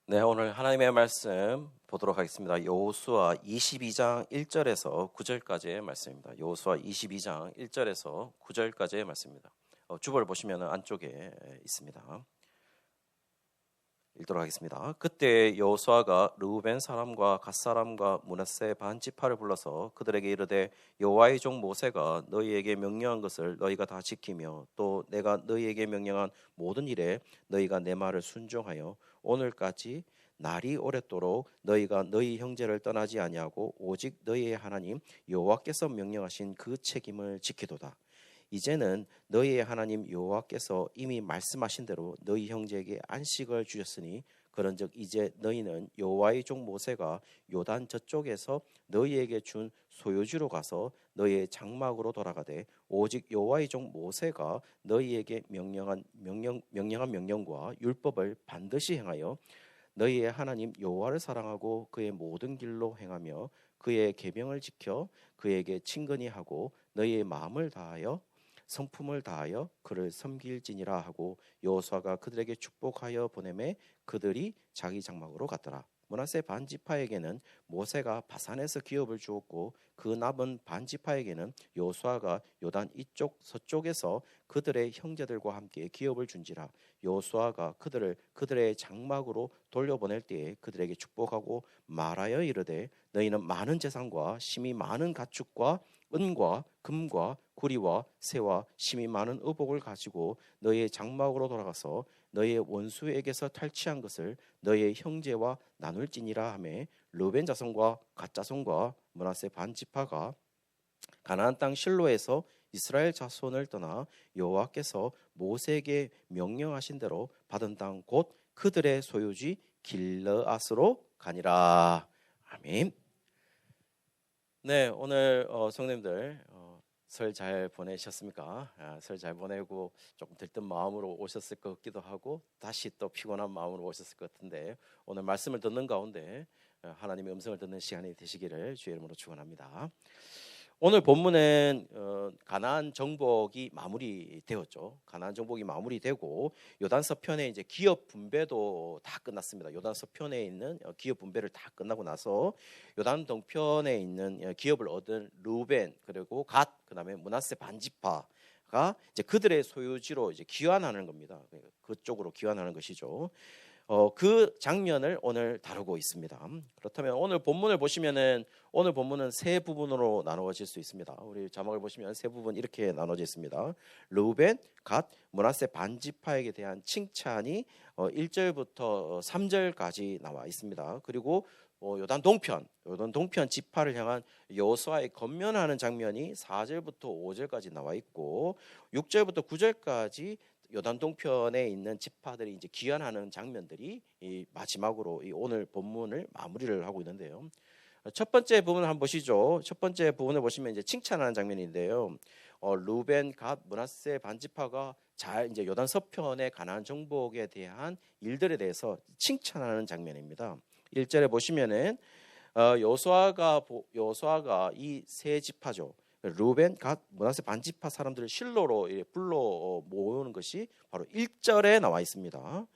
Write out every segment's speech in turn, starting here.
네, 오늘 하나님의 말씀 보도록 하겠습니다. 여호수아 22장 1절에서 9절까지의 말씀입니다. 여호수아 22장 1절에서 9절까지의 말씀입니다. 주보를 보시면 안쪽에 있습니다. 읽도록 하겠습니다. 그때 여호수아가 르우벤 사람과 갓 사람과 므낫세 반 지파를 불러서 그들에게 이르되 여호와의 종 모세가 너희에게 명령한 것을 너희가 다 지키며 또 내가 너희에게 명령한 모든 일에 너희가 내 말을 순종하여 오늘까지 날이 오랫도록 너희가 너희 형제를 떠나지 아니하고 오직 너희의 하나님 여호와께서 명령하신 그 책임을 지키도다. 이제는 너희의 하나님 여호와께서 이미 말씀하신 대로 너희 형제에게 안식을 주셨으니 그런즉 이제 너희는 여호와의 종 모세가 요단 저쪽에서 너희에게 준 소유지로 가서 너희의 장막으로 돌아가되 오직 여호와의 종 모세가 너희에게 명령한 명령과 율법을 반드시 행하여 너희의 하나님 여호와를 사랑하고 그의 모든 길로 행하며 그의 계명을 지켜 그에게 친근히 하고 너희의 마음을 다하여 성품을 다하여 그를 섬길지니라 하고 여호수아가 그들에게 축복하여 보내매 그들이 자기 장막으로 갔더라. 므낫세 반 지파에게는 모세가 바산에서 기업을 주었고 그 남은 반 지파에게는 여호수아가 요단 이쪽 서쪽에서 그들의 형제들과 함께 기업을 준지라. 여호수아가 그들을 그들의 장막으로 돌려보낼 때에 그들에게 축복하고 말하여 이르되 너희는 많은 재산과 심히 많은 가축과 은과 금과 구리와 새와 심히 많은 의복을 가지고 너희의 장막으로 돌아가서 너희의 원수에게서 탈취한 것을 너희의 형제와 나눌지니라 하매 르벤 자손과 갓 자손과 므낫세 반 지파가 가나안 땅 실로에서 이스라엘 자손을 떠나 여호와께서 모세에게 명령하신 대로 받은 땅 곧 그들의 소유지 길르앗으로 가니라. 아멘. 네, 오늘 성도님들 설 잘 보내셨습니까? 설 잘 보내고 조금 들뜬 마음으로 오셨을 것 같기도 하고 다시 또 피곤한 마음으로 오셨을 것 같은데 오늘 말씀을 듣는 가운데 하나님의 음성을 듣는 시간이 되시기를 주의 이름으로 축원합니다. 오늘 본문은 가나안 정복이 마무리되었죠. 가나안 정복이 마무리되고 요단 서편에 이제 기업 분배도 다 끝났습니다. 요단 서편에 있는 기업 분배를 다 끝나고 나서 요단 동편에 있는 기업을 얻은 르우벤 그리고 갓 그다음에 므낫세 반지파가 이제 그들의 소유지로 이제 귀환하는 겁니다. 그쪽으로 귀환하는 것이죠. 그 장면을 오늘 다루고 있습니다. 그렇다면 오늘 본문을 보시면은 오늘 본문은 세 부분으로 나누어질 수 있습니다. 우리 자막을 보시면 세 부분 이렇게 나눠져 있습니다. 르우벤, 갓, 므낫세 반지파에게 대한 칭찬이 1절부터 3절까지 나와 있습니다. 그리고 요단 동편 지파를 향한 여호수아의 권면하는 장면이 4절부터 5절까지 나와 있고 6절부터 9절까지 요단 동편에 있는 지파들이 이제 귀환하는 장면들이 이 마지막으로 이 오늘 본문을 마무리를 하고 있는데요. 첫 번째 부분을 한번 보시죠. 첫 번째 부분을 보시면 이제 칭찬하는 장면인데요. 르벤, 갓, 므낫세 반지파가 잘 이제 요단 서편의 가나안 정복에 대한 일들에 대해서 칭찬하는 장면입니다. 1절에 보시면은 여호수아가 이 세 지파죠. 르벤, 갓, 므낫세 반지파 사람들을 실로로 불러 모으는 것이 바로 1절에 나와 있습니다.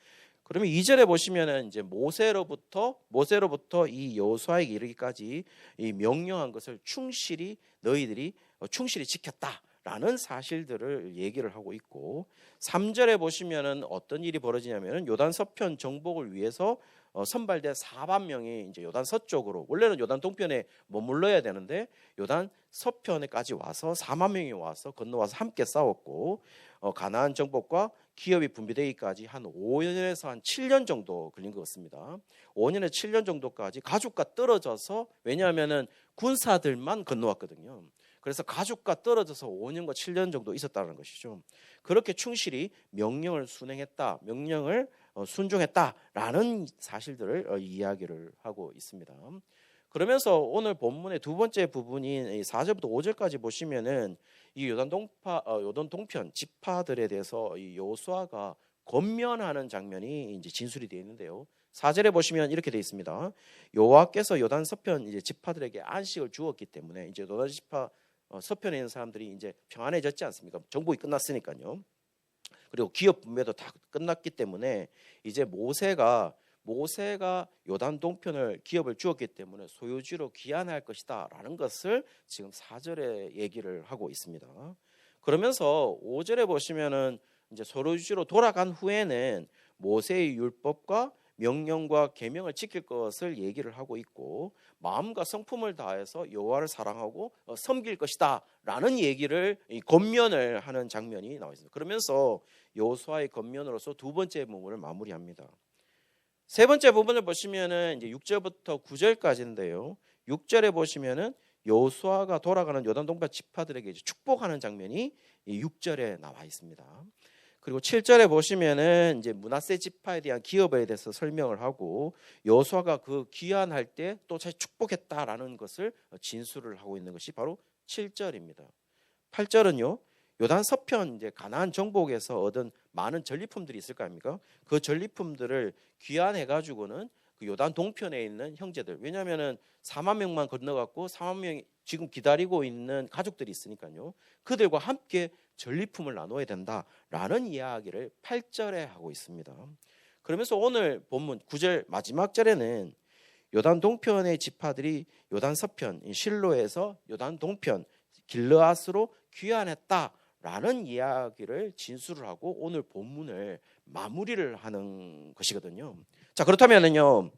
그러면 2절에 보시면은 이제 모세로부터 이 여호수아에게 이르기까지 이 명령한 것을 너희들이 충실히 지켰다라는 사실들을 얘기를 하고 있고 3절에 보시면은 어떤 일이 벌어지냐면은 요단 서편 정복을 위해서 선발된 4만 명이 이제 요단 서쪽으로 원래는 요단 동편에 머물러야 되는데 요단 서편에까지 와서 4만 명이 와서 건너와서 함께 싸웠고 가나안 정복과 기업이 분배되기까지 한 5년에서 한 7년 정도 걸린 것 같습니다. 5년에서 7년 정도까지 가족과 떨어져서 왜냐하면은 군사들만 건너왔거든요. 그래서 가족과 떨어져서 5년과 7년 정도 있었다는 것이죠. 그렇게 충실히 명령을 순행했다, 명령을 순종했다라는 사실들을 이야기를 하고 있습니다. 그러면서 오늘 본문의 두 번째 부분인 4절부터 5절까지 보시면은 이 요단 동편 지파들에 대해서 이 여호수아가 권면하는 장면이 이제 진술이 되어 있는데요. 4절에 보시면 이렇게 되어 있습니다. 여호와께서 요단 서편 이제 지파들에게 안식을 주었기 때문에 이제 요단 지파 서편에 있는 사람들이 이제 평안해졌지 않습니까? 정복이 끝났으니까요. 그리고 기업 분배도 다 끝났기 때문에 이제 모세가 모세가 요단 동편을 기업을 주었기 때문에 소유지로 귀환할 것이다라는 것을 지금 4절에 얘기를 하고 있습니다. 그러면서 5절에 보시면은 이제 소유지로 돌아간 후에는 모세의 율법과 명령과 계명을 지킬 것을 얘기를 하고 있고, 마음과 성품을 다해서 여호와를 사랑하고 섬길 것이다라는 얘기를 권면을 하는 장면이 나와 있습니다. 그러면서 여호수아의 권면으로서 두 번째 부분을 마무리합니다. 세 번째 부분을 보시면은 이제 6절부터 9절까지인데요. 6절에 보시면은 여호수아가 돌아가는 요단 동편 지파들에게 이제 축복하는 장면이 6절에 나와 있습니다. 그리고 7절에 보시면은 이제 므낫세 지파에 대한 기업에 대해서 설명을 하고, 여호수아가 그 귀환할 때 또 다시 축복했다라는 것을 진술을 하고 있는 것이 바로 7절입니다. 8절은요. 요단 서편 이제 가나안 정복에서 얻은 많은 전리품들이 있을 거 아닙니까? 그 전리품들을 귀환해 가지고는 그 요단 동편에 있는 형제들, 왜냐하면은 4만 명만 건너갔고 4만 명이 지금 기다리고 있는 가족들이 있으니까요. 그들과 함께 전리품을 나눠야 된다라는 이야기를 8절에 하고 있습니다. 그러면서 오늘 본문 9절 마지막 절에는 요단 동편의 지파들이 요단 서편 실로에서 요단 동편 길르앗으로 귀환했다라는 이야기를 진술을 하고 오늘 본문을 마무리를 하는 것이거든요. 자, 그렇다면은요,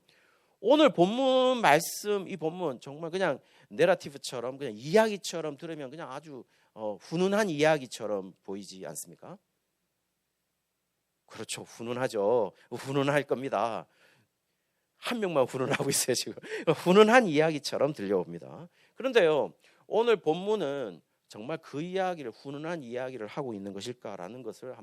오늘 본문 말씀, 이 본문 정말 그냥 내러티브처럼 그냥 이야기처럼 들으면 그냥 아주 훈훈한 이야기처럼 보이지 않습니까? 그렇죠. 훈훈하죠. 훈훈할 겁니다. 한 명만 훈훈하고 있어요 지금. 훈훈한 이야기처럼 들려옵니다. 그런데요, 오늘 본문은 정말 그 이야기를, 훈훈한 이야기를 하고 있는 것일까라는 것을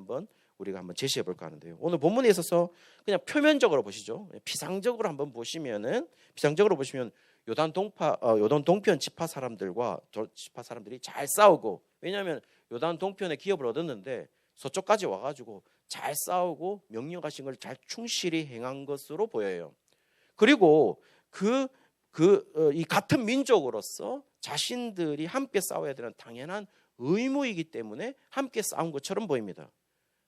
우리가 한번 제시해 볼까 하는데요. 오늘 본문에 있어서 그냥 표면적으로 보시죠. 피상적으로 한번 보시면은, 피상적으로 보시면 요단 동편 지파 사람들이 잘 싸우고, 왜냐하면 요단 동편에 기업을 얻었는데 서쪽까지 와가지고 잘 싸우고 명령하신 걸 잘 충실히 행한 것으로 보여요. 그리고 이 같은 민족으로서 자신들이 함께 싸워야 되는 당연한 의무이기 때문에 함께 싸운 것처럼 보입니다.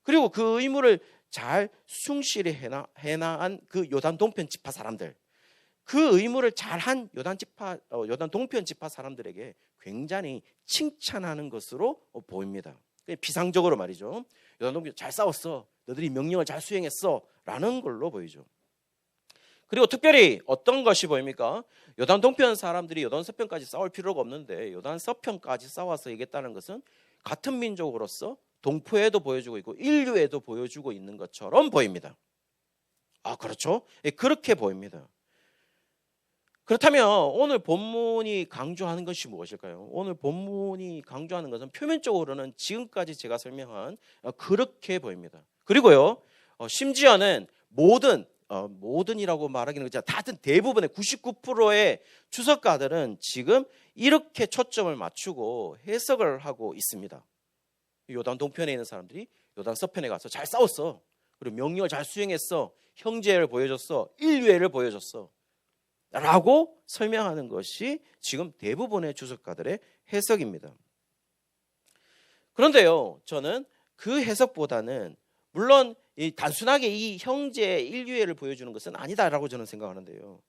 그리고 그 의무를 잘 충실히 해나한 그 요단 동편 지파 사람들, 그 의무를 잘한 요단 동편 지파 사람들에게 굉장히 칭찬하는 것으로 보입니다. 비상적으로 말이죠. 요단 동편 잘 싸웠어, 너들이 명령을 잘 수행했어 라는 걸로 보이죠. 그리고 특별히 어떤 것이 보입니까? 요단 동편 사람들이 요단 서편까지 싸울 필요가 없는데 요단 서편까지 싸워서 이겼다는 것은 같은 민족으로서 동포에도 보여주고 있고 인류에도 보여주고 있는 것처럼 보입니다. 아, 그렇죠? 그렇게 보입니다. 그렇다면 오늘 본문이 강조하는 것이 무엇일까요? 오늘 본문이 강조하는 것은 표면적으로는 지금까지 제가 설명한 그렇게 보입니다. 그리고요, 심지어는 모든이라고 말하기는 그렇지만 다들 대부분의 99%의 주석가들은 지금 이렇게 초점을 맞추고 해석을 하고 있습니다. 요단 동편에 있는 사람들이 요단 서편에 가서 잘 싸웠어, 그리고 명령을 잘 수행했어, 형제를 보여줬어, 인류애를 보여줬어 라고 설명하는 것이 지금 대부분의 주석가들의 해석입니다. 그런데요, 저는 그 해석보다는 물론 단순하게 이 형제의 인류애를 보여주는 것은 아니다라고 저는 생각하는데요,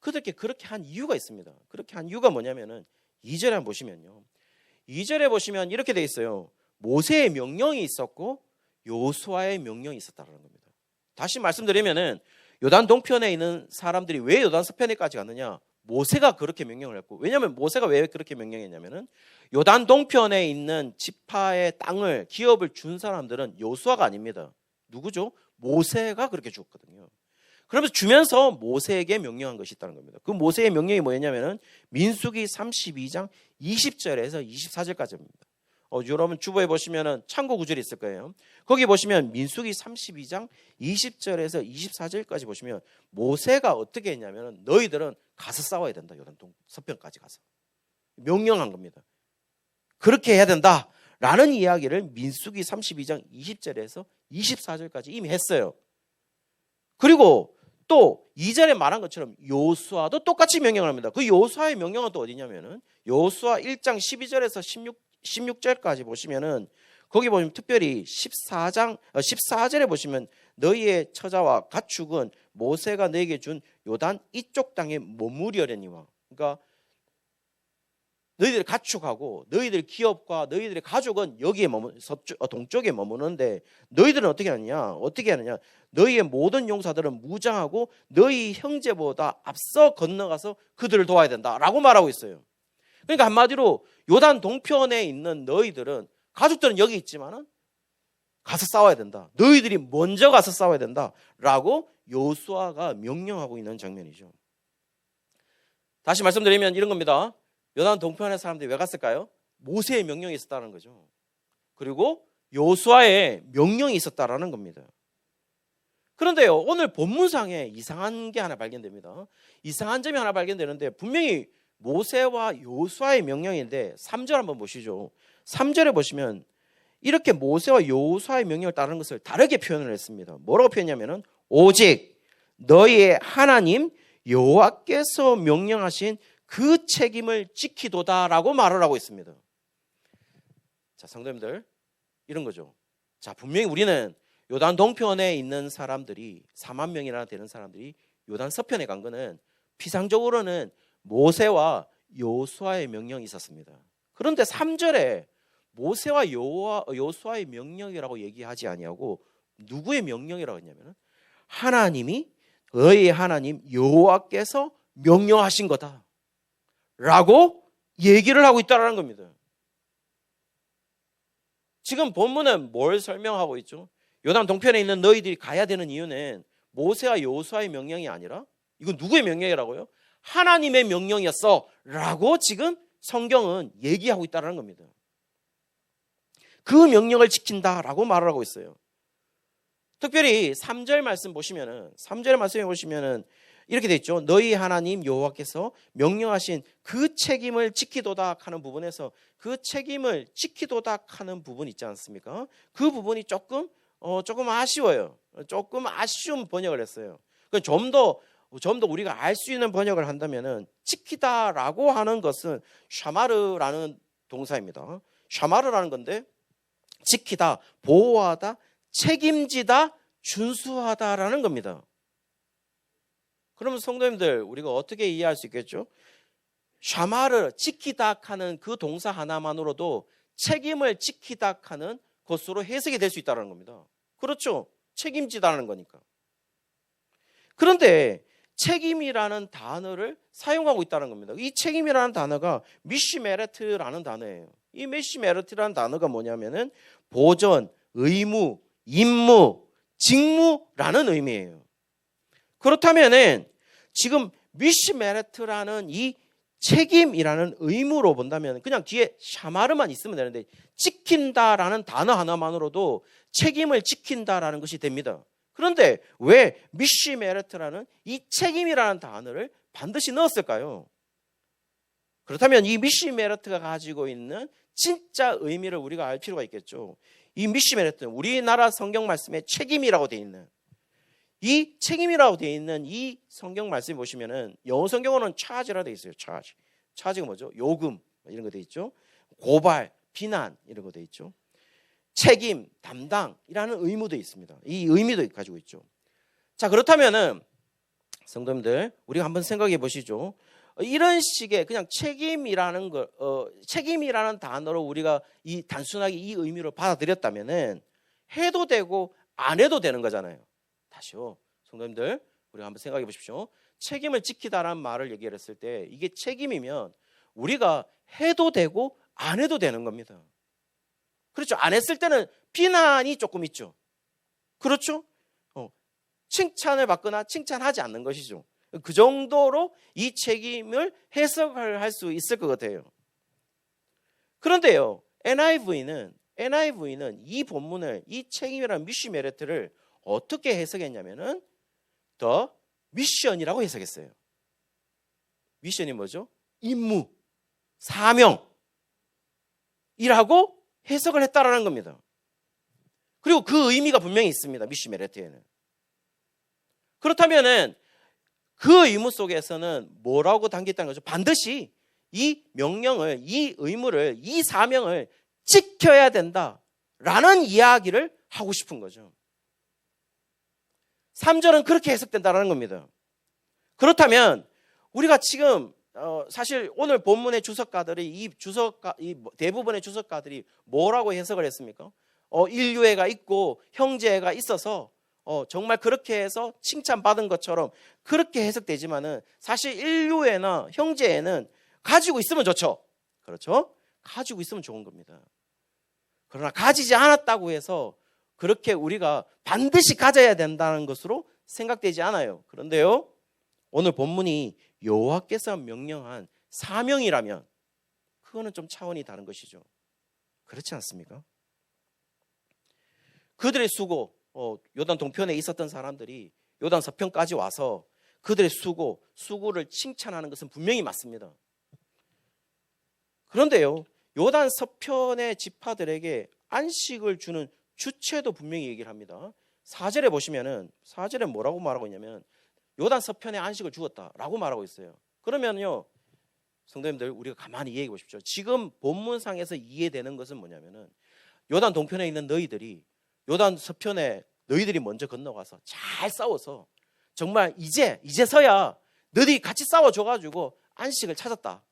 그들께 그렇게 한 이유가 있습니다. 그렇게 한 이유가 뭐냐면은 2절에 한번 보시면요, 2절에 보시면 이렇게 돼 있어요. 모세의 명령이 있었고 여호수아의 명령이 있었다는 겁니다. 다시 말씀드리면은 요단 동편에 있는 사람들이 왜 요단 서편에까지 갔느냐? 모세가 그렇게 명령을 했고, 왜냐하면 모세가 왜 그렇게 명령했냐면은 요단 동편에 있는 지파의 땅을, 기업을 준 사람들은 여호수아가 아닙니다. 누구죠? 모세가 그렇게 줬거든요. 그러면서 주면서 모세에게 명령한 것이 있다는 겁니다. 그 모세의 명령이 뭐였냐면은 민수기 32장 20절에서 24절까지입니다. 여러분 주보에 보시면은 참고 구절이 있을 거예요. 거기 보시면 민수기 32장 20절에서 24절까지 보시면 모세가 어떻게 했냐면은 너희들은 가서 싸워야 된다. 요단 서편까지 가서 명령한 겁니다. 그렇게 해야 된다라는 이야기를 민수기 32장 20절에서 24절까지 이미 했어요. 그리고 또 2절에 말한 것처럼 여호수아도 똑같이 명령을 합니다. 그 여호수아의 명령은 또 어디냐면은 여호수아 1장 12절에서 16절까지 보시면은 거기 보시면 특별히 14절에 보시면 너희의 처자와 가축은 모세가 너에게 준 요단 이쪽 땅에 머무려려니와. 그러니까 너희들의 가축하고 너희들의 기업과 너희들의 가족은 여기에 동쪽에 머무는데 너희들은 어떻게 하느냐? 너희의 모든 용사들은 무장하고 너희 형제보다 앞서 건너가서 그들을 도와야 된다라고 말하고 있어요. 그러니까 한마디로 요단 동편에 있는 너희들은, 가족들은 여기 있지만은 가서 싸워야 된다. 너희들이 먼저 가서 싸워야 된다라고 여호수아가 명령하고 있는 장면이죠. 다시 말씀드리면 이런 겁니다. 요단 동편의 사람들이 왜 갔을까요? 모세의 명령이 있었다는 거죠. 그리고 여호수아의 명령이 있었다라는 겁니다. 그런데요, 오늘 본문상에 이상한 게 하나 발견됩니다. 이상한 점이 하나 발견되는데, 분명히 모세와 여호수아의 명령인데 3절 한번 보시죠. 3절에 보시면 이렇게 모세와 여호수아의 명령을 따르는 것을 다르게 표현을 했습니다. 뭐라고 표현했냐면은 오직 너희의 하나님 여호와께서 명령하신 그 책임을 지키도다라고 말을 하고 있습니다. 자, 성도님들, 이런 거죠. 자, 분명히 우리는 요단 동편에 있는 사람들이 4만 명이나 되는 사람들이 요단 서편에 간 거는 피상적으로는 모세와 여호수아의 명령이 있었습니다. 그런데 3절에 모세와 여호수아의 명령이라고 얘기하지 아니하고 누구의 명령이라고 했냐면 하나님이, 너희의 하나님 여호와께서 명령하신 거다 라고 얘기를 하고 있다는 겁니다. 지금 본문은 뭘 설명하고 있죠? 요단 동편에 있는 너희들이 가야 되는 이유는 모세와 여호수아의 명령이 아니라, 이건 누구의 명령이라고요? 하나님의 명령이었어 라고 지금 성경은 얘기하고 있다는 겁니다. 그 명령을 지킨다라고 말을 하고 있어요. 특별히 3절 말씀 보시면은, 3절 말씀에 보시면은 이렇게 돼 있죠. 너희 하나님 여호와께서 명령하신 그 책임을 지키도다 하는 부분에서 그 책임을 지키도다 하는 부분 있지 않습니까? 그 부분이 조금 아쉬워요. 조금 아쉬운 번역을 했어요. 좀 더 우리가 알 수 있는 번역을 한다면은 지키다라고 하는 것은 샤마르라는 동사입니다. 샤마르라는 건데 지키다, 보호하다, 책임지다, 준수하다라는 겁니다. 그러면 성도님들, 우리가 어떻게 이해할 수 있겠죠? 샤마르, 지키다 하는 그 동사 하나만으로도 책임을 지키다 하는 것으로 해석이 될 수 있다는 겁니다. 그렇죠? 책임지다는 거니까. 그런데 책임이라는 단어를 사용하고 있다는 겁니다. 이 책임이라는 단어가 미시메레트라는 단어예요. 이 미시메레트라는 단어가 뭐냐면은 보전, 의무, 임무, 직무라는 의미예요. 그렇다면은 지금 미시메레트라는 이 책임이라는 의무로 본다면 그냥 뒤에 샤마르만 있으면 되는데 지킨다라는 단어 하나만으로도 책임을 지킨다라는 것이 됩니다. 그런데 왜 미시메레트라는 이 책임이라는 단어를 반드시 넣었을까요? 그렇다면 이 미시메레트가 가지고 있는 진짜 의미를 우리가 알 필요가 있겠죠. 이 미시메레트는 우리나라 성경 말씀에 책임이라고 되어 있는, 이 책임이라고 되어 있는 이 성경 말씀 보시면은 영어 성경어는 charge라고 되어 있어요. charge가 뭐죠? 요금 이런 거 되어 있죠. 고발, 비난 이런 거 되어 있죠. 책임, 담당이라는 의무도 있습니다. 이 의미도 가지고 있죠. 자, 그렇다면은 성도님들, 우리가 한번 생각해 보시죠. 이런 식의 그냥 책임이라는 책임이라는 단어로 우리가 이 단순하게 이 의미로 받아들였다면은 해도 되고 안 해도 되는 거잖아요. 다시요, 성도님들, 우리가 한번 생각해 보십시오. 책임을 지키다라는 말을 얘기했을 때 이게 책임이면 우리가 해도 되고 안 해도 되는 겁니다. 그렇죠? 안 했을 때는 비난이 조금 있죠. 그렇죠? 칭찬을 받거나 칭찬하지 않는 것이죠. 그 정도로 이 책임을 해석을 할 수 있을 것 같아요. 그런데요, NIV는 이 본문을, 이 책임이라는 미시메레트를 어떻게 해석했냐면은 더 미션이라고 해석했어요. 미션이 뭐죠? 임무, 사명이라고 해석을 했다라는 겁니다. 그리고 그 의미가 분명히 있습니다. 미시메레트에는. 그렇다면은 그 의무 속에서는 뭐라고 담겼다는 거죠? 반드시 이 명령을, 이 의무를, 이 사명을 지켜야 된다라는 이야기를 하고 싶은 거죠. 3절은 그렇게 해석된다는 겁니다. 그렇다면 우리가 지금 사실 오늘 본문의 주석가들이 이 대부분의 주석가들이 뭐라고 해석을 했습니까? 인류애가 있고 형제애가 있어서 정말 그렇게 해서 칭찬받은 것처럼 그렇게 해석되지만은 사실 인류애나 형제애는 가지고 있으면 좋죠. 그렇죠? 가지고 있으면 좋은 겁니다. 그러나 가지지 않았다고 해서 그렇게 우리가 반드시 가져야 된다는 것으로 생각되지 않아요. 그런데요, 오늘 본문이 여호와께서 명령한 사명이라면 그거는 좀 차원이 다른 것이죠. 그렇지 않습니까? 그들의 수고, 요단 동편에 있었던 사람들이 요단 서편까지 와서 그들의 수고를 칭찬하는 것은 분명히 맞습니다. 그런데요, 요단 서편의 지파들에게 안식을 주는 주체도 분명히 얘기를 합니다. 4절에 보시면은 4절에 뭐라고 말하고 있냐면 요단 서편에 안식을 주었다라고 말하고 있어요. 그러면요, 성도님들 우리가 가만히 이해해 보십시오. 지금 본문상에서 이해되는 것은 뭐냐면은 요단 동편에 있는 너희들이 요단 서편에 너희들이 먼저 건너가서 잘 싸워서 정말 이제서야 너희들이 같이 싸워줘가지고 안식을 찾았다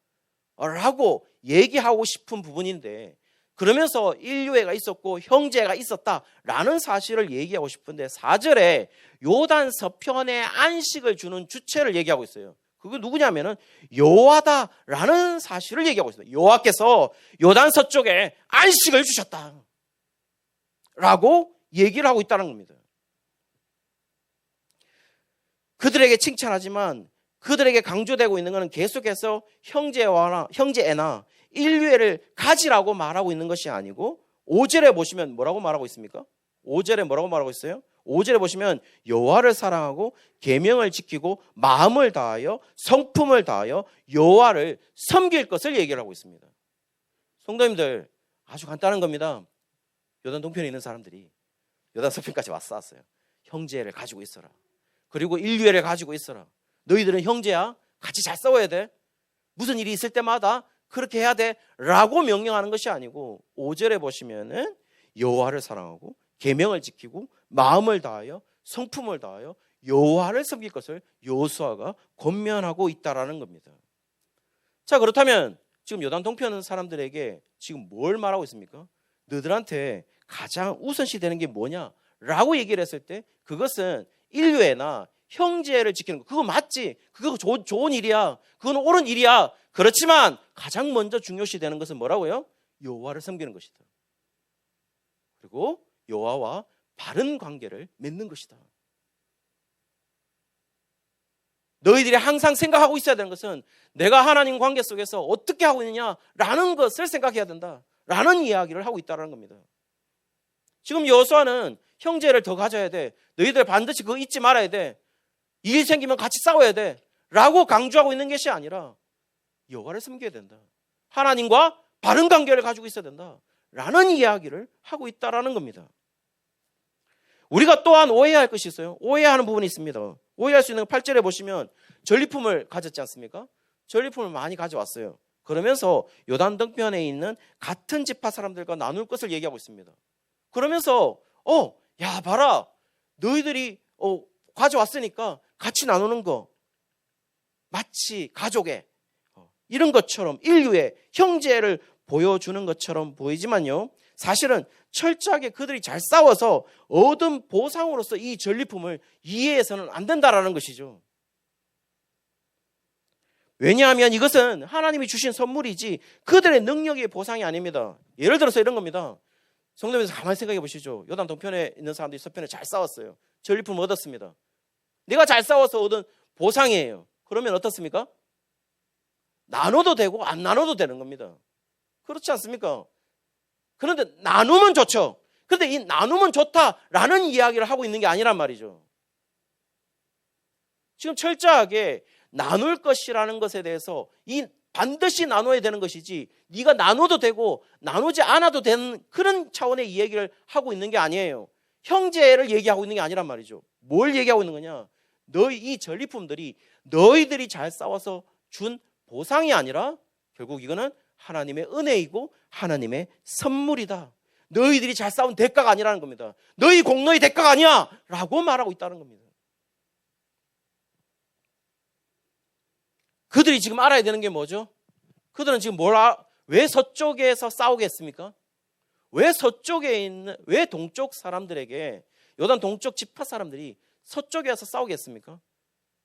라고 얘기하고 싶은 부분인데, 그러면서 인류애가 있었고 형제가 있었다라는 사실을 얘기하고 싶은데 4절에 요단 서편에 안식을 주는 주체를 얘기하고 있어요. 그게 누구냐면은 여호와다라는 사실을 얘기하고 있습니다. 여호와께서 요단 서쪽에 안식을 주셨다 라고 얘기를 하고 있다는 겁니다. 그들에게 칭찬하지만 그들에게 강조되고 있는 것은 계속해서 형제애나 인류애를 가지라고 말하고 있는 것이 아니고 5절에 보시면 뭐라고 말하고 있습니까? 5절에 뭐라고 말하고 있어요? 5절에 보시면 여호와를 사랑하고 계명을 지키고 마음을 다하여 성품을 다하여 여호와를 섬길 것을 얘기를 하고 있습니다. 성도님들, 아주 간단한 겁니다. 요단 동편에 있는 사람들이 요단 서편까지 왔어요. 형제애를 가지고 있어라. 그리고 인류애를 가지고 있어라. 너희들은 형제야. 같이 잘 싸워야 돼. 무슨 일이 있을 때마다 그렇게 해야 돼 라고 명령하는 것이 아니고 5절에 보시면은 여호와를 사랑하고 계명을 지키고 마음을 다하여 성품을 다하여 여호와를 섬길 것을 여호수아가 권면하고 있다라는 겁니다. 자, 그렇다면 지금 요단 동편 사람들에게 지금 뭘 말하고 있습니까? 너희들한테 가장 우선시 되는 게 뭐냐라고 얘기를 했을 때 그것은 인류애나 형제를 지키는 거, 그거 맞지? 그거 좋은 일이야. 그건 옳은 일이야. 그렇지만 가장 먼저 중요시 되는 것은 뭐라고요? 여호와를 섬기는 것이다. 그리고 여호와와 바른 관계를 맺는 것이다. 너희들이 항상 생각하고 있어야 되는 것은 내가 하나님 관계 속에서 어떻게 하고 있느냐라는 것을 생각해야 된다라는 이야기를 하고 있다는 겁니다. 지금 여호수아는 형제를 더 가져야 돼. 너희들 반드시 그거 잊지 말아야 돼. 일 생기면 같이 싸워야 돼 라고 강조하고 있는 것이 아니라 여호와를 섬겨야 된다. 하나님과 바른 관계를 가지고 있어야 된다 라는 이야기를 하고 있다라는 겁니다. 우리가 또한 오해할 것이 있어요. 오해하는 부분이 있습니다. 오해할 수 있는 8절에 보시면 전리품을 가졌지 않습니까? 전리품을 많이 가져왔어요. 그러면서 요단 동편에 있는 같은 지파 사람들과 나눌 것을 얘기하고 있습니다. 그러면서 야 봐라, 너희들이 가져왔으니까 같이 나누는 거 마치 가족의 이런 것처럼 인류의 형제를 보여주는 것처럼 보이지만요, 사실은 철저하게 그들이 잘 싸워서 얻은 보상으로서 이 전리품을 이해해서는 안 된다라는 것이죠. 왜냐하면 이것은 하나님이 주신 선물이지 그들의 능력의 보상이 아닙니다. 예를 들어서 이런 겁니다. 성도님들 가만히 생각해 보시죠. 요단 동편에 있는 사람들이 서편에 잘 싸웠어요. 전리품을 얻었습니다. 내가 잘 싸워서 얻은 보상이에요. 그러면 어떻습니까? 나눠도 되고 안 나눠도 되는 겁니다. 그렇지 않습니까? 그런데 나누면 좋죠. 그런데 이 나누면 좋다라는 이야기를 하고 있는 게 아니란 말이죠. 지금 철저하게 나눌 것이라는 것에 대해서 반드시 나눠야 되는 것이지 네가 나눠도 되고 나누지 않아도 되는 그런 차원의 이야기를 하고 있는 게 아니에요. 형제를 얘기하고 있는 게 아니란 말이죠. 뭘 얘기하고 있는 거냐? 이 전리품들이 너희들이 잘 싸워서 준 보상이 아니라 결국 이거는 하나님의 은혜이고 하나님의 선물이다. 너희들이 잘 싸운 대가가 아니라는 겁니다. 너희 공로의 대가가 아니야 라고 말하고 있다는 겁니다. 그들이 지금 알아야 되는 게 뭐죠? 그들은 지금 왜 서쪽에서 싸우겠습니까? 왜 동쪽 사람들에게, 요단 동쪽 지파 사람들이 서쪽에 와서 싸우겠습니까?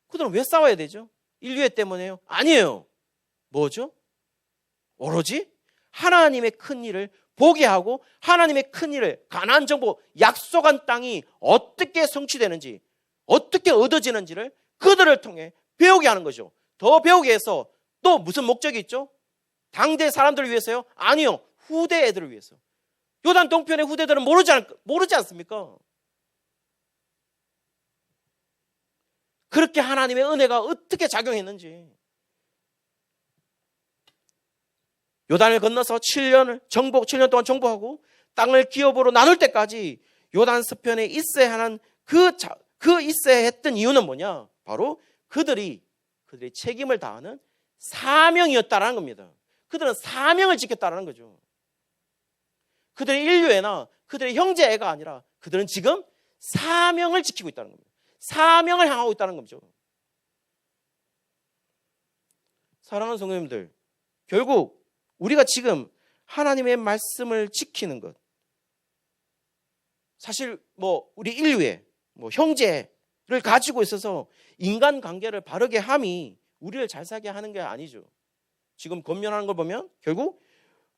그들은 왜 싸워야 되죠? 인류애 때문에요? 아니에요. 뭐죠? 오로지 하나님의 큰 일을 보게 하고 하나님의 큰 일을, 가나안 정복, 약속한 땅이 어떻게 성취되는지, 어떻게 얻어지는지를 그들을 통해 배우게 하는 거죠. 더 배우게 해서 또 무슨 목적이 있죠? 당대 사람들을 위해서요? 아니요. 후대 애들을 위해서. 요단 동편의 후대들은 모르지 않습니까? 그렇게 하나님의 은혜가 어떻게 작용했는지. 요단을 건너서 7년 동안 정복하고 땅을 기업으로 나눌 때까지 요단 서편에 있어야 하는 그 있어야 했던 이유는 뭐냐? 바로 그들이 책임을 다하는 사명이었다라는 겁니다. 그들은 사명을 지켰다라는 거죠. 그들의 인류애나 그들의 형제애가 아니라 그들은 지금 사명을 지키고 있다는 겁니다. 사명을 향하고 있다는 거죠. 사랑하는 성도님들, 결국 우리가 지금 하나님의 말씀을 지키는 것, 사실 우리 인류애, 형제를 가지고 있어서 인간관계를 바르게 함이 우리를 잘 살게 하는 게 아니죠. 지금 권면하는 걸 보면 결국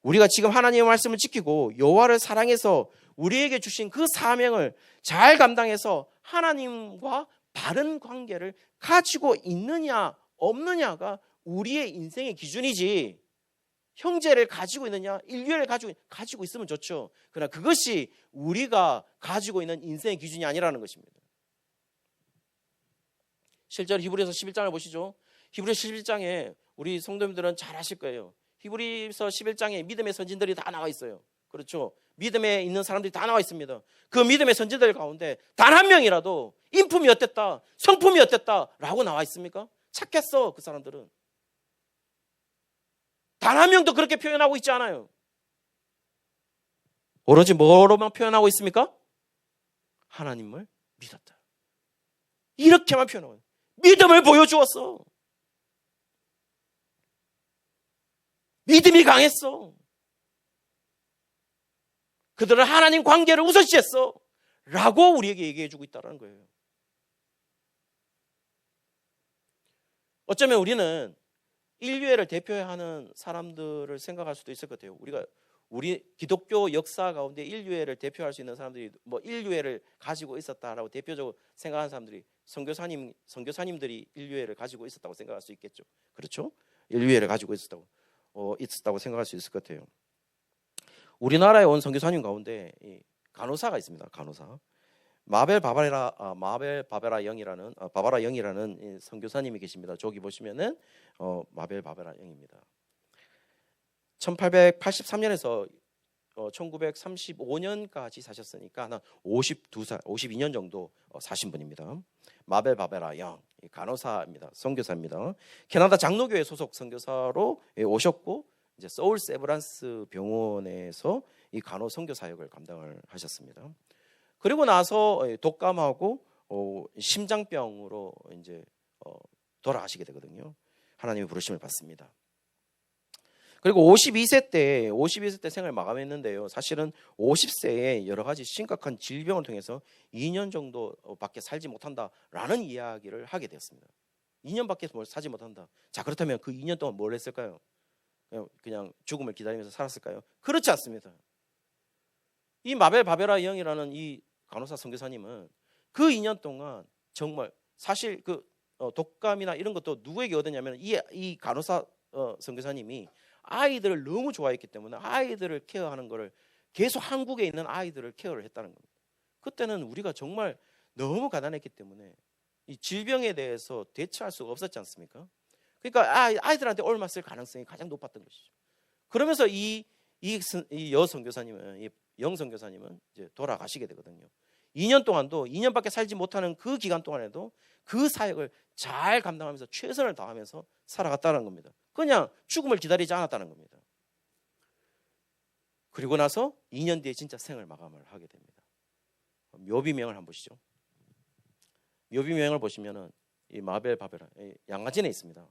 우리가 지금 하나님의 말씀을 지키고 여호와를 사랑해서 우리에게 주신 그 사명을 잘 감당해서 하나님과 바른 관계를 가지고 있느냐 없느냐가 우리의 인생의 기준이지, 형제를 가지고 있느냐, 인류를 가지고 있으면 좋죠. 그러나 그것이 우리가 가지고 있는 인생의 기준이 아니라는 것입니다. 실제로 히브리서 11장을 보시죠. 히브리서 11장에 우리 성도님들은 잘 아실 거예요. 히브리서 11장에 믿음의 선진들이 다 나와 있어요. 그렇죠? 믿음에 있는 사람들이 다 나와 있습니다. 그 믿음의 선진들 가운데 단 한 명이라도 인품이 어땠다, 성품이 어땠다 라고 나와 있습니까? 착했어. 그 사람들은 단 한 명도 그렇게 표현하고 있지 않아요. 오로지 뭐로만 표현하고 있습니까? 하나님을 믿었다, 이렇게만 표현하고 있어요. 믿음을 보여주었어. 믿음이 강했어. 그들은 하나님 관계를 우선시했어 라고 우리에게 얘기해주고 있다는 거예요. 어쩌면 우리는 인류애를 대표해야 하는 사람들을 생각할 수도 있을 것 같아요. 우리 기독교 역사 가운데 인류애를 대표할 수 있는 사람들이 인류애를 가지고 있었다라고 대표적으로 생각하는 사람들이 선교사님들이 인류애를 가지고 있었다고 생각할 수 있겠죠. 그렇죠? 인류애를 가지고 있었다고 생각할 수 있을 것 같아요. 우리나라에 온 선교사님 가운데 간호사가 있습니다. 간호사. 바베라 영이라는 선교사님이 계십니다. 저기 보시면은 바베라 영입니다. 1883년에서 1935년까지 사셨으니까 한 52년 정도 사신 분입니다. 바베라 영, 간호사입니다. 선교사입니다. 캐나다 장로교회 소속 선교사로 오셨고 이제 서울 세브란스 병원에서 이 간호 선교 사역을 감당을 하셨습니다. 그리고 나서 독감하고 심장병으로 이제 돌아가시게 되거든요. 하나님의 부르심을 받습니다. 그리고 52세 때 생을 마감했는데요. 사실은 50세에 여러 가지 심각한 질병을 통해서 2년 정도밖에 살지 못한다라는 이야기를 하게 되었습니다. 2년밖에 살지 못한다. 자, 그렇다면 그 2년 동안 뭘 했을까요? 그냥 죽음을 기다리면서 살았을까요? 그렇지 않습니다. 이 바베라 영이라는 이 간호사 선교사님은 그 2년 동안 정말 사실 그 독감이나 이런 것도 누구에게 얻었냐면 이 간호사 선교사님이 아이들을 너무 좋아했기 때문에 아이들을 케어하는 거를 계속 한국에 있는 아이들을 케어를 했다는 겁니다. 그때는 우리가 정말 너무 가난했기 때문에 이 질병에 대해서 대처할 수가 없었지 않습니까? 그러니까 아이들한테 옮았을 가능성이 가장 높았던 것이죠. 그러면서 이 영 선교사님은 이제 돌아가시게 되거든요. 2년 동안도 2년밖에 살지 못하는 그 기간 동안에도 그 사역을 잘 감당하면서 최선을 다하면서 살아갔다는 겁니다. 그냥 죽음을 기다리지 않았다는 겁니다. 그리고 나서 2년 뒤에 진짜 생을 마감을 하게 됩니다. 묘비명을 한번 보시죠. 묘비명을 보시면은 이 바베라 양아진에 있습니다.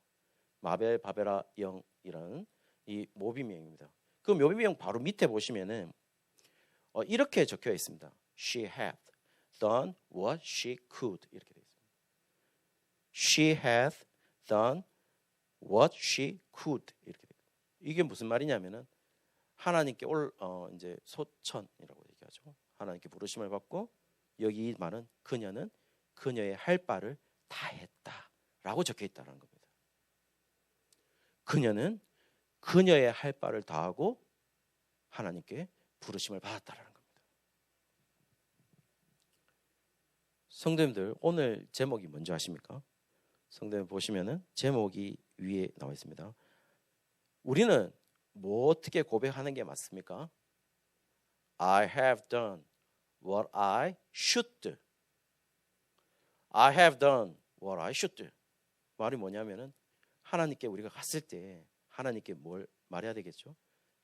마벨 바베라 영이라는 이 모비명입니다. 그 모비명 바로 밑에 보시면은 이렇게 적혀 있습니다. She had done what she could 이렇게 되어 있습니다. She had done what she could 이렇게 됩니다. 이게 무슨 말이냐면은 하나님께 이제 소천이라고 얘기하죠. 하나님께 부르심을 받고 여기 이 말은 그녀는 그녀의 할 바를 다 했다라고 적혀 있다는 겁니다. 그녀는 그녀의 할 바를 다 하고 하나님께 부르심을 받았다라는 겁니다. 성도님들 오늘 제목이 뭔지 아십니까? 성도님 보시면은 제목이 위에 나와 있습니다. 우리는 뭐 어떻게 고백하는 게 맞습니까? I have done what I should do. I have done what I should do. 말이 뭐냐면은 하나님께 우리가 갔을 때 하나님께 뭘 말해야 되겠죠?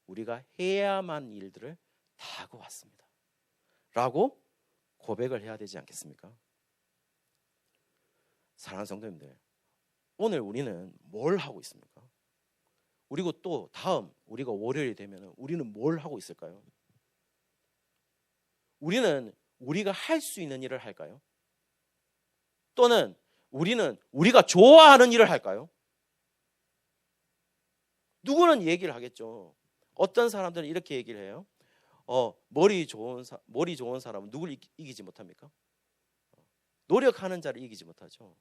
우리가 해야만 일들을 다 하고 왔습니다. 라고 고백을 해야 되지 않겠습니까? 사랑하는 성도님들, 오늘 우리는 뭘 하고 있습니까? 그리고 또 다음 우리가 월요일이 되면 우리는 뭘 하고 있을까요? 우리는 우리가 할 수 있는 일을 할까요? 또는 우리는 우리가 좋아하는 일을 할까요? 누구는 얘기를 하겠죠. 어떤 사람들은 이렇게 얘기를 해요. 머리 좋은 사람은 누굴 이기지 못합니까? 노력하는 자를 이기지 못하죠.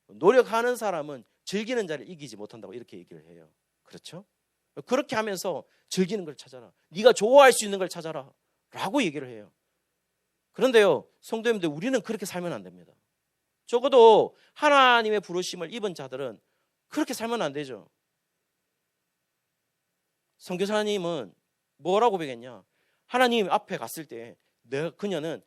노력하는 사람은 즐기는 자를 이기지 못한다고 이렇게 얘기를 해요. 그렇죠? 그렇게 하면서 즐기는 걸 찾아라. 네가 좋아할 수 있는 걸 찾아라. 라고 얘기를 해요. 그런데요, 성도님들, 우리는 그렇게 살면 안 됩니다. 적어도 하나님의 부르심을 입은 자들은 그렇게 살면 안 되죠. 선교사님은 뭐라고 고백했냐? 하나님 앞에 갔을 때 그녀는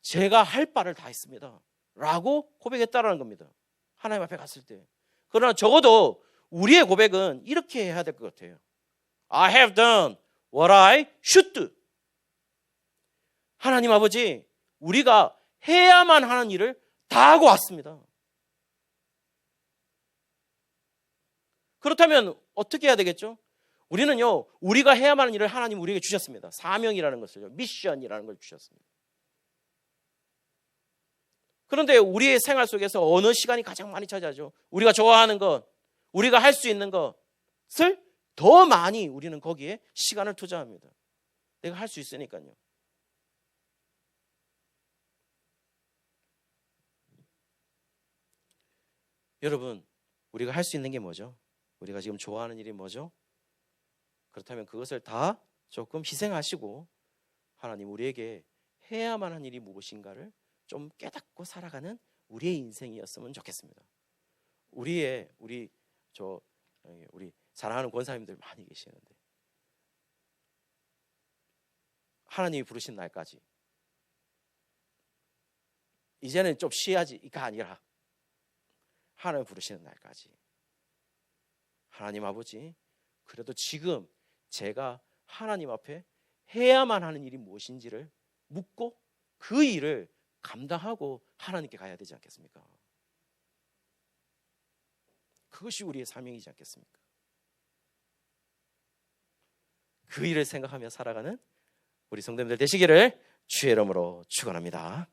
제가 할 바를 다 했습니다. 라고 고백했다라는 겁니다. 하나님 앞에 갔을 때. 그러나 적어도 우리의 고백은 이렇게 해야 될 것 같아요. I have done what I should do. 하나님 아버지, 우리가 해야만 하는 일을 다 하고 왔습니다. 그렇다면 어떻게 해야 되겠죠? 우리는요, 우리가 해야만 하는 일을 하나님 우리에게 주셨습니다. 사명이라는 것을요, 미션이라는 걸 주셨습니다. 그런데 우리의 생활 속에서 어느 시간이 가장 많이 차지하죠? 우리가 좋아하는 것, 우리가 할 수 있는 것을 더 많이 우리는 거기에 시간을 투자합니다. 내가 할 수 있으니까요. 여러분, 우리가 할 수 있는 게 뭐죠? 우리가 지금 좋아하는 일이 뭐죠? 그렇다면 그것을 다 조금 희생하시고 하나님 우리에게 해야만 하는 일이 무엇인가를 좀 깨닫고 살아가는 우리의 인생이었으면 좋겠습니다. 우리 사랑하는 권사님들 많이 계시는데 하나님이 부르신 날까지 이제는 좀 쉬어야지 이가 아니라 하나님 부르시는 날까지 하나님 아버지, 그래도 지금 제가 하나님 앞에 해야만 하는 일이 무엇인지를 묻고 그 일을 감당하고 하나님께 가야 되지 않겠습니까? 그것이 우리의 사명이지 않겠습니까? 그 일을 생각하며 살아가는 우리 성도님들 되시기를 주의 이름으로 축원합니다.